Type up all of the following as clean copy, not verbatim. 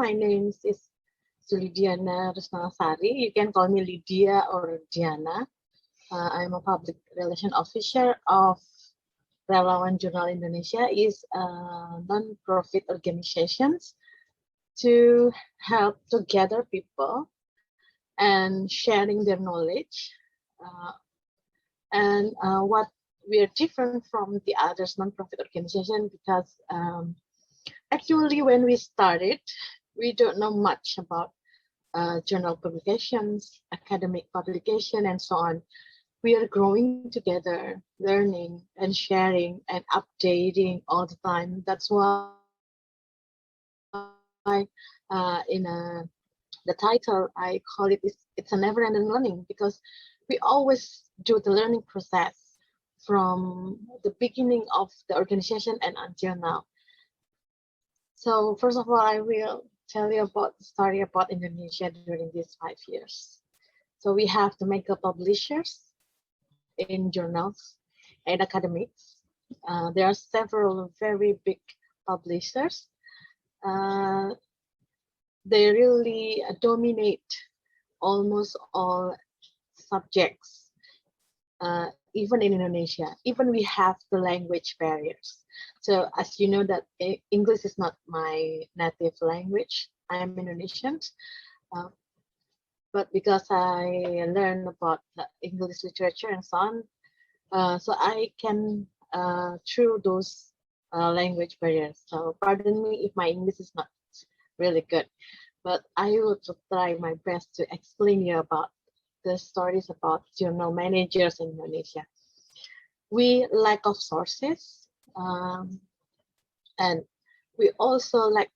my name is Sulidiana Rusnasari. You can call me Lydia or Diana. I'm a public relation officer of Relawan Jurnal Indonesia, is a non-profit organizations to help to gather people and sharing their knowledge. What we are different from the others non-profit organization because actually when we started, we don't know much about journal publications, academic publication, and so on. We are growing together, learning and sharing and updating all the time. That's why the title I call it's a never-ending learning, because we always do the learning process from the beginning of the organization and until now. So first of all, I will tell you about the story about Indonesia during these 5 years. So we have the mega publishers in journals and academics. There are several very big publishers. They really dominate almost all subjects, even in Indonesia. Even we have the language barriers. So as you know that English is not my native language. I am Indonesian. But because I learned about English literature and so on, so I can through those language barriers. So pardon me if my English is not really good, but I will try my best to explain you about the stories about journal managers in Indonesia. We lack of sources, and we also lack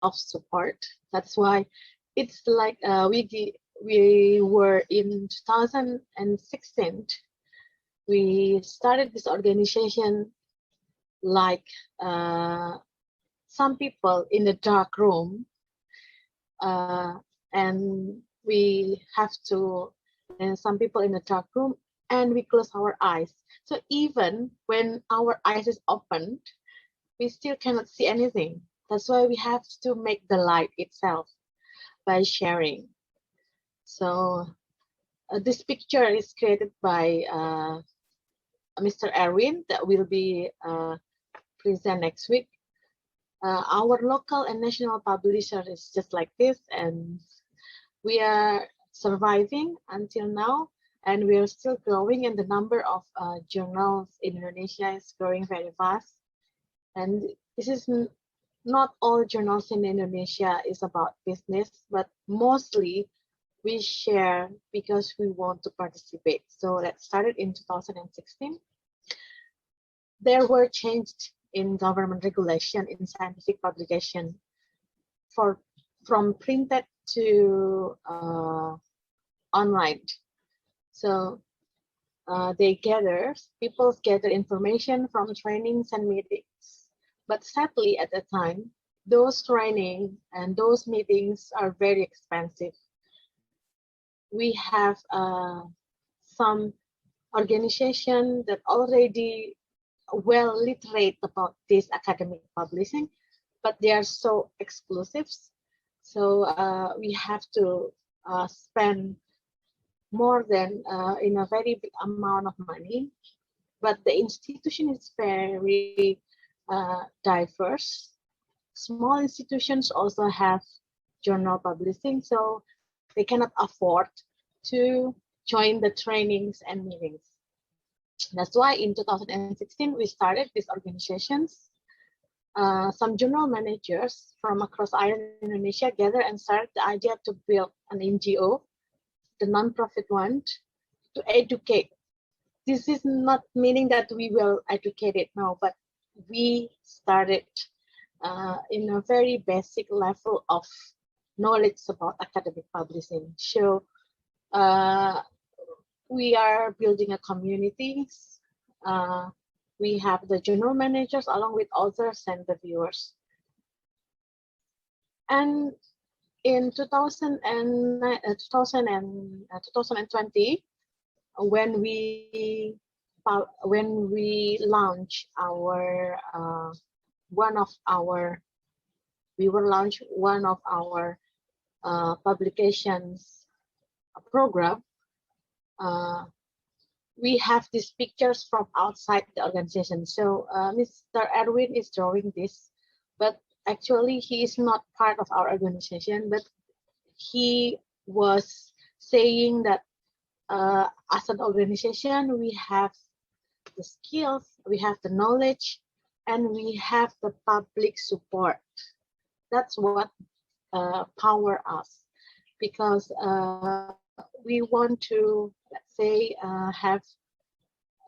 of support. That's why it's like we were in 2016. We started this organization like some people in the dark room, and we have to, and some people in the dark room, and we close our eyes. So even when our eyes is opened, we still cannot see anything. That's why we have to make the light itself by sharing. So this picture is created by Mr. Erwin that will be present next week. Our local and national publisher is just like this, and we are surviving until now, and we are still growing, and the number of journals in Indonesia is growing very fast. And this is not all journals in Indonesia is about business, but mostly we share because we want to participate. So that started in 2016. There were changes in government regulation in scientific publication from printed to online. So people gather information from trainings and meetings. But sadly, at the time, those training and those meetings are very expensive. We have some organization that already well literate about this academic publishing, but they are so exclusive. So we have to spend more than in a very big amount of money. But the institution is very diverse. Small institutions also have journal publishing, so they cannot afford to join the trainings and meetings. That's why in 2016 we started these organizations. Some journal managers from across Indonesia gathered and started the idea to build an NGO, the non-profit one, to educate. This is not meaning that we will educate it now, but we started in a very basic level of knowledge about academic publishing. So we are building a community. We have the journal managers along with authors and the viewers. And in 2020, when we launch our one of our we will launch one of our publications program. We have these pictures from outside the organization. So Mr. Erwin is drawing this, but actually he is not part of our organization, but he was saying that as an organization, we have the skills, we have the knowledge, and we have the public support. That's what power us, because we want to, let's say, have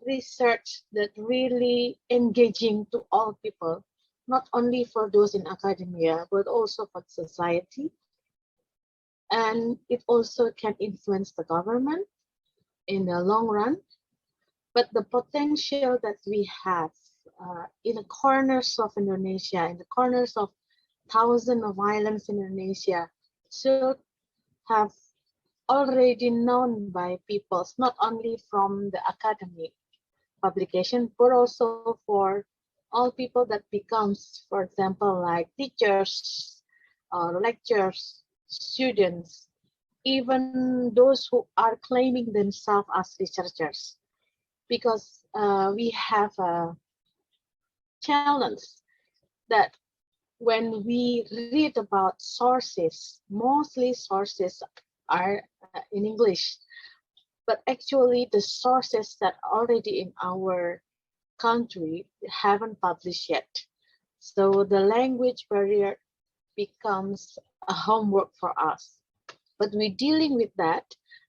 research that really engaging to all people, not only for those in academia, but also for society. And it also can influence the government in the long run. But the potential that we have in the corners of Indonesia, in the corners of thousands of islands in Indonesia, should have already known by people, not only from the academic publication, but also for all people that becomes, for example, like teachers, lecturers, students, even those who are claiming themselves as researchers, because we have a challenge that when we read about sources, mostly sources are in English, but actually the sources that are already in our country haven't published yet. So the language barrier becomes a homework for us. But we're dealing with that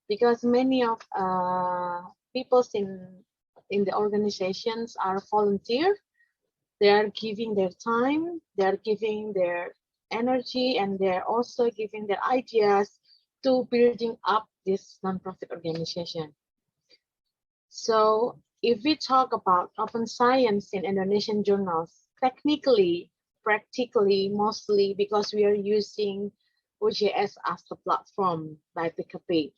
because many of people in the organizations are volunteer. They are giving their time, they are giving their energy, and they're also giving their ideas to building up this nonprofit organization. So if we talk about open science in Indonesian journals, technically, practically, mostly because we are using OJS as the platform by PKP.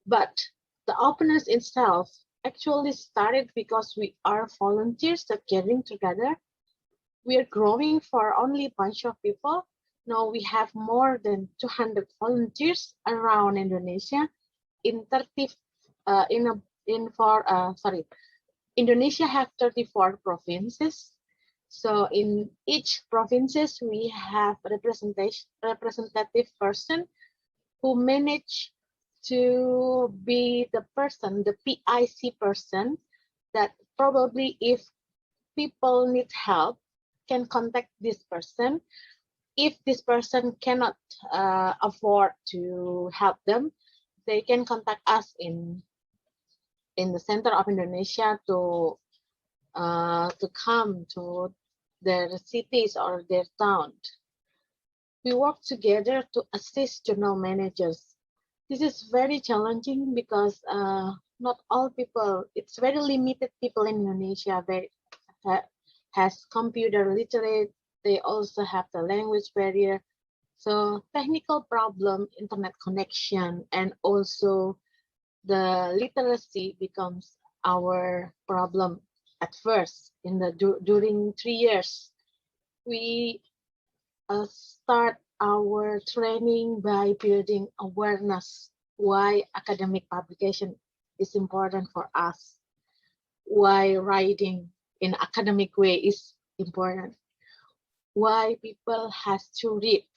But the openness itself actually started because we are volunteers that getting together. We are growing for only a bunch of people. Now we have more than 200 volunteers around Indonesia in 30 Indonesia have 34 provinces. So in each provinces we have representative person who manage to be the person, the PIC person, that probably if people need help can contact this person. If this person cannot afford to help them, they can contact us in the center of Indonesia to come to their cities or their towns. We work together to assist journal managers. This is very challenging because not all people, it's very limited people in Indonesia has computer literate. They also have the language barrier. So technical problem, internet connection, and also the literacy becomes our problem at first. During 3 years, we start our training by building awareness why academic publication is important for us, why writing in academic way is important, why people has to read,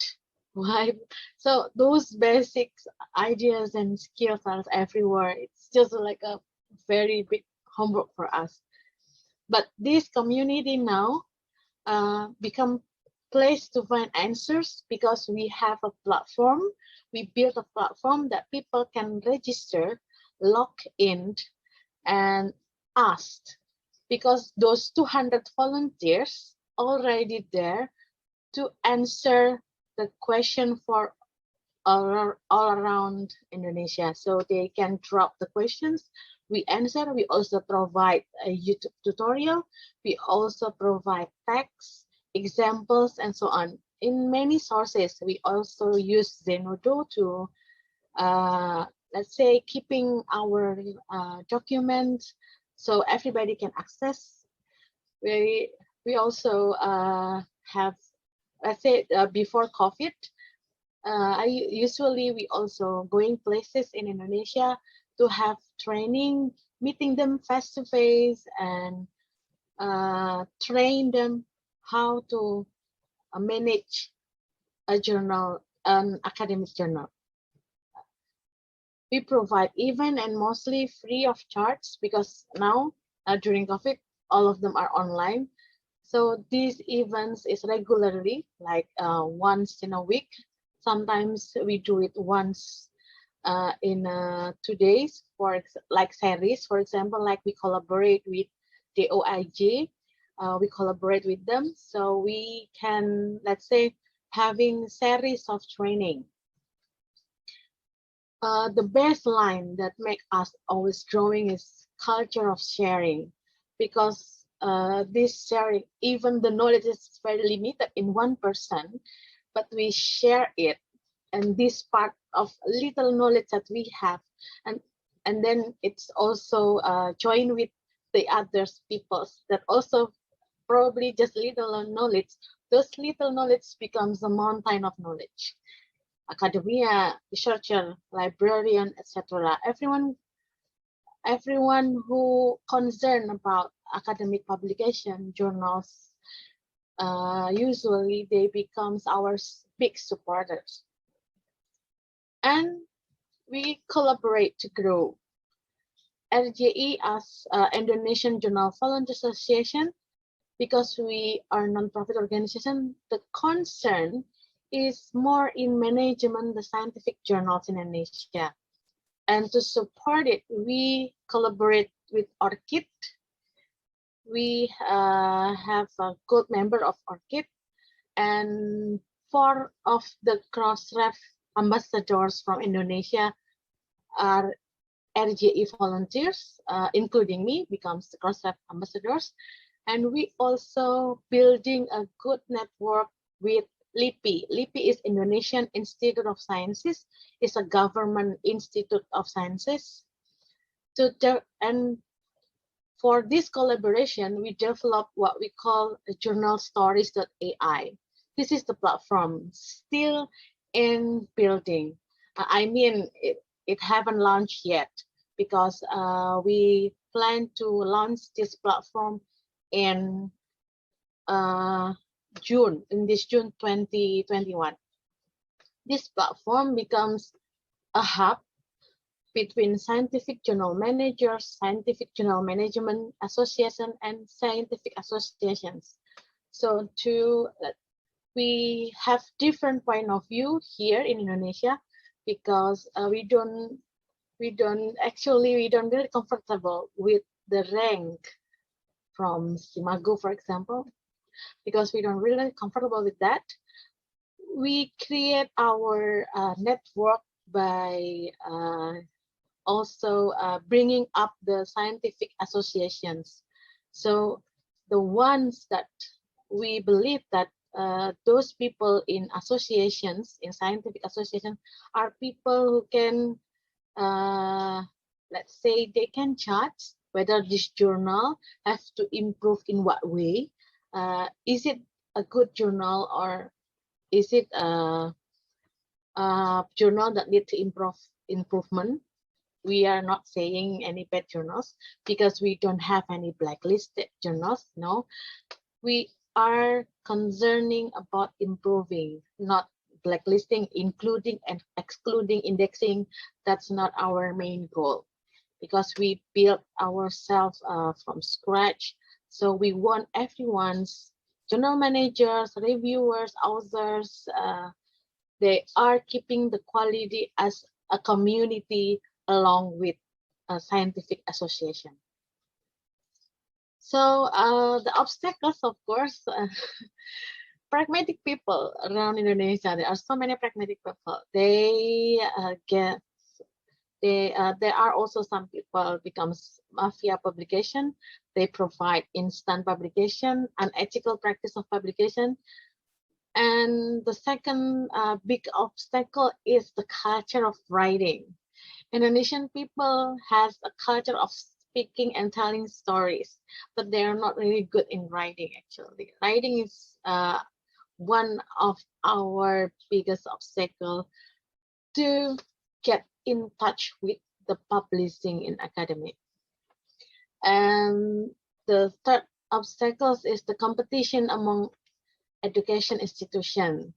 why. So those basic ideas and skills are everywhere. It's just like a very big homework for us. But this community now become place to find answers because we have a platform. We built a platform that people can register, log in, and ask, because those 200 volunteers already there to answer the question for all around Indonesia. So they can drop the questions, we answer. We also provide a YouTube tutorial. We also provide text, examples, and so on. In many sources, we also use Zenodo to, let's say, keeping our documents so everybody can access. We also have let's say before COVID, we also going places in Indonesia to have training, meeting them face to face, and train them how to manage a journal, an academic journal. We provide even and mostly free of charge, because now during COVID, all of them are online. So these events is regularly, like once in a week. Sometimes we do it once in 2 days, like series, for example, like we collaborate with the OIG, we collaborate with them, so we can, let's say, having series of training. The baseline that make us always growing is culture of sharing, because this sharing, even the knowledge is very limited in 1%, but we share it, and this part of little knowledge that we have, and then it's also joined with the others peoples that also probably just little knowledge. Those little knowledge becomes a mountain of knowledge. Academia, researcher, librarian, etc. Everyone who concerned about academic publication, journals, usually they becomes our big supporters. And we collaborate to grow. RJI as Indonesian Journal Volunteer Association, because we are non-profit organization, the concern is more in management the scientific journals in Indonesia. And to support it, we collaborate with ORCID. We have a good member of ORCID, and 4 of the Crossref ambassadors from Indonesia are RJI volunteers, including me, becomes the Crossref ambassadors. And we also building a good network with LIPI. LIPI is Indonesian Institute of Sciences. It's a government institute of sciences. And for this collaboration, we developed what we call journalstories.ai. This is the platform still in building. I mean, it haven't launched yet, because we plan to launch this platform in June 2021. This platform becomes a hub between scientific journal managers, scientific journal management association, and scientific associations. So we have different point of view here in Indonesia, because we don't really comfortable with the rank from Simago, for example, because we don't really comfortable with that. We create our network by also bringing up the scientific associations. So the ones that we believe that those people in associations, in scientific associations, are people who can, let's say, they can judge whether this journal has to improve in what way. Is it a good journal, or is it a journal that needs to improvement? We are not saying any bad journals, because we don't have any blacklisted journals. No, we are concerning about improving, not blacklisting, including and excluding, indexing. That's not our main goal, because we built ourselves from scratch. So we want everyone's journal managers, reviewers, authors, they are keeping the quality as a community along with a scientific association. So the obstacles, of course, pragmatic people around Indonesia. There are so many pragmatic people. There are also some people becomes mafia publication. They provide instant publication, unethical practice of publication. And the second big obstacle is the culture of writing. Indonesian people has a culture of speaking and telling stories, but they are not really good in writing. Actually, writing is one of our biggest obstacles to get in touch with the publishing in academic. And the third obstacles is the competition among education institution.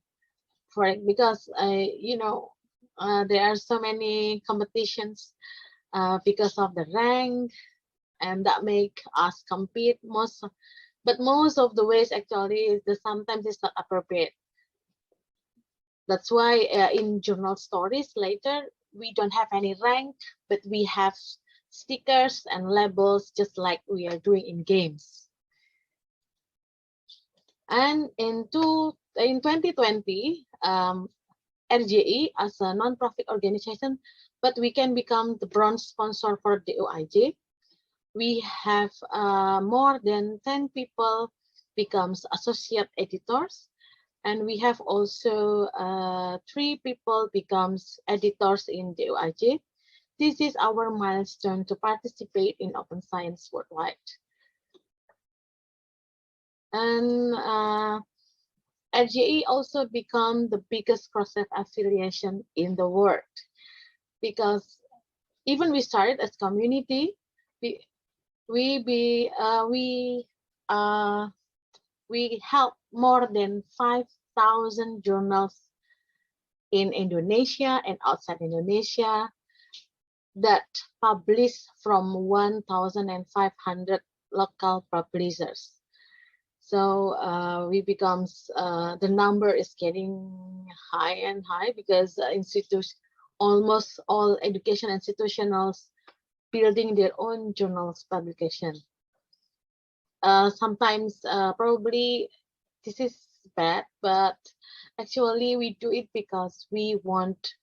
Because there are so many competitions because of the rank, and that make us compete but most of the ways actually sometimes it's not appropriate. That's why in journal stories later we don't have any rank, but we have stickers and labels just like we are doing in games. And in 2020, RJI as a non-profit organization, but we can become the bronze sponsor for the OIJ. We have more than 10 people becomes associate editors, and we have also 3 people becomes editors in the OIJ. This is our milestone to participate in open science worldwide. And RJE also become the biggest cross-site affiliation in the world, because even we started as community, we help more than 5,000 journals in Indonesia and outside Indonesia that publish from 1,500 local publishers. So we becomes the number is getting high and high, because almost all education institutions building their own journals publication. Sometimes probably this is bad, but actually we do it because we want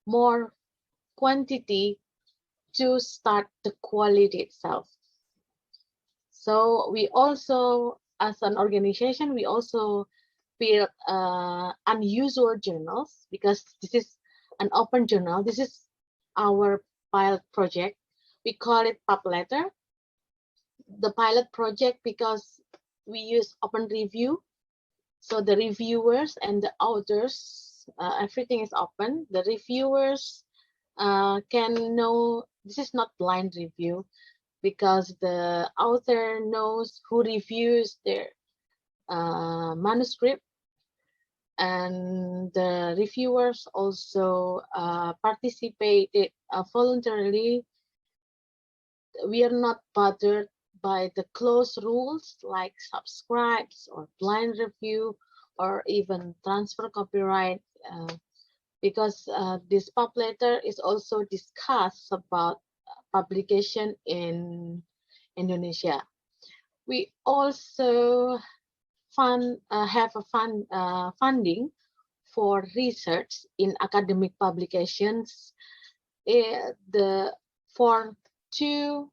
more quantity to start the quality itself. So we also, as an organization, we also build unusual journals, because this is an open journal. This is our pilot project. We call it PubLetter. The pilot project because we use open review. So the reviewers and the authors, everything is open. The reviewers can know this is not blind review, because the author knows who reviews their manuscript, and the reviewers also participated voluntarily. We are not bothered by the close rules like subscribes or blind review or even transfer copyright, because this PubLetter is also discussed about publication in Indonesia. We also have a funding for research in academic publications. For two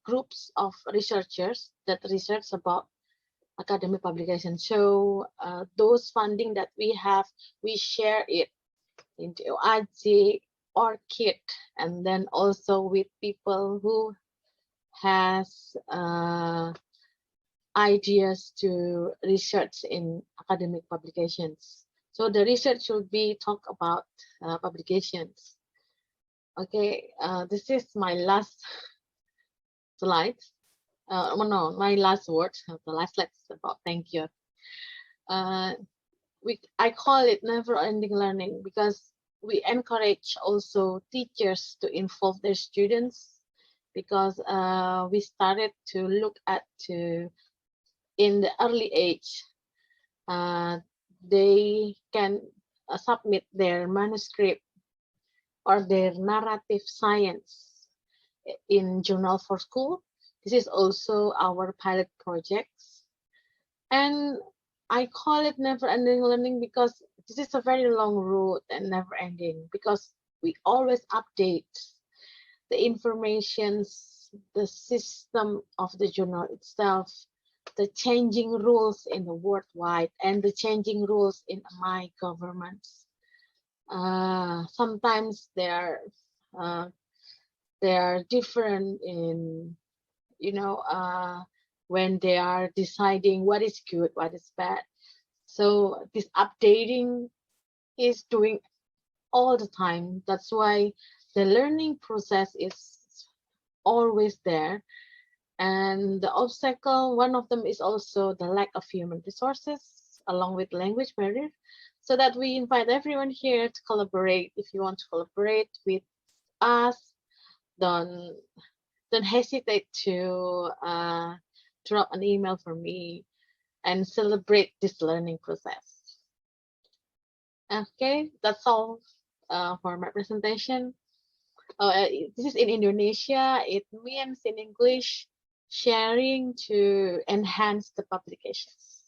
groups of researchers that research about academic publications. So those funding that we have, we share it into OIJ, ORCID, and then also with people who has ideas to research in academic publications. So the research should be talk about publications. Okay, this is my last slide. No, my last word. The last slide is about thank you. I call it never-ending learning, because we encourage also teachers to involve their students, because we started to look at in the early age, they can submit their manuscript or their narrative science in Journal for School. This is also our pilot projects. And I call it never-ending learning because this is a very long road and never-ending, because we always update the informations, the system of the journal itself, the changing rules in the worldwide, and the changing rules in my governments. Sometimes they are different in, when they are deciding what is good, what is bad. So this updating is doing all the time. That's why the learning process is always there. And the obstacle, one of them is also the lack of human resources, along with language barrier. So that we invite everyone here to collaborate. If you want to collaborate with us, don't hesitate to drop an email for me and celebrate this learning process. Okay, that's all for my presentation. This is in Indonesia. It means in English, sharing to enhance the publications.